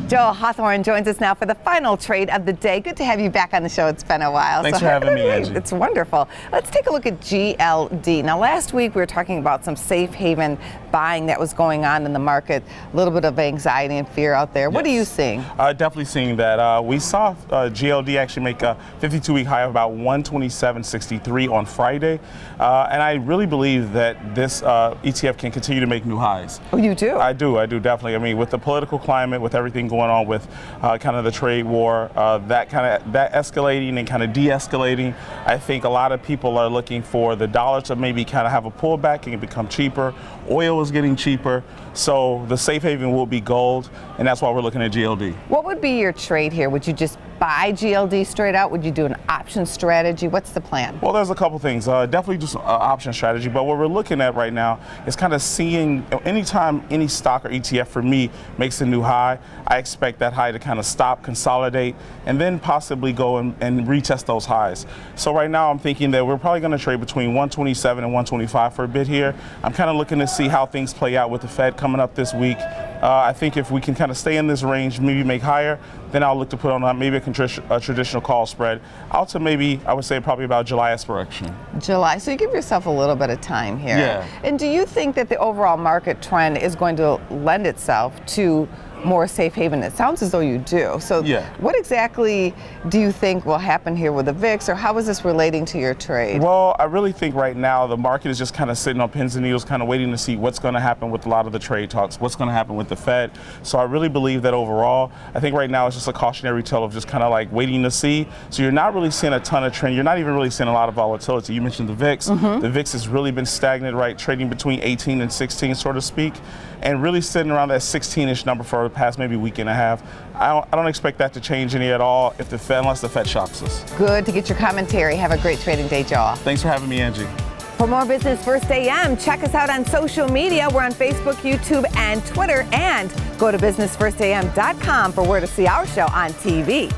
Joel Hawthorne joins us now for the final trade of the day. Good to have you back on the show. It's been a while. Thanks for having me, Angie. It's wonderful. Let's take a look at GLD. Now, last week we were talking about some safe haven buying that was going on in the market. A little bit of anxiety and fear out there. Yes. What are you seeing? Definitely seeing that. We saw GLD actually make a 52-week high of about 127.63 on Friday. And I really believe that this ETF can continue to make new highs. Oh, you do? I do definitely. I mean, with the political climate, with everything going on with kind of the trade war, that escalating and kind of de-escalating, I think a lot of people are looking for the dollar to maybe kind of have a pullback and become cheaper. Oil is getting cheaper, so the safe haven will be gold, and that's why we're looking at GLD. What would be your trade here? Would you just buy GLD straight out? Would you do an option strategy? What's the plan? Well, there's a couple things. Definitely just option strategy, but what we're looking at right now is kind of seeing anytime any stock or ETF for me makes a new high, I expect that high to kind of stop, consolidate, and then possibly go and retest those highs. So right now I'm thinking that we're probably going to trade between 127 and 125 for a bit here. I'm kind of looking to see how things play out with the Fed coming up this week. I think if we can kind of stay in this range, maybe make higher, then I'll look to put on maybe a traditional call spread out to maybe, I would say, probably about July expiration. July. So you give yourself a little bit of time here. Yeah. And do you think that the overall market trend is going to lend itself to more safe haven? It sounds as though you do. So yeah. What exactly do you think will happen here with the VIX, or how is this relating to your trade? Well, I really think right now the market is just kind of sitting on pins and needles, kind of waiting to see what's going to happen with a lot of the trade talks, what's going to happen with the Fed. So I really believe that overall, I think right now it's just a cautionary tale of just kind of like waiting to see. So you're not really seeing a ton of trend. You're not even really seeing a lot of volatility. You mentioned the VIX. Mm-hmm. The VIX has really been stagnant, right? Trading between 18 and 16, so to speak, and really sitting around that 16-ish number for the past maybe week and a half. I don't expect that to change any at all unless the Fed shocks us. Good to get your commentary. Have a great trading day, Joel. Thanks for having me, Angie. For more Business First AM, check us out on social media. We're on Facebook, YouTube, and Twitter. And go to businessfirstam.com for where to see our show on TV.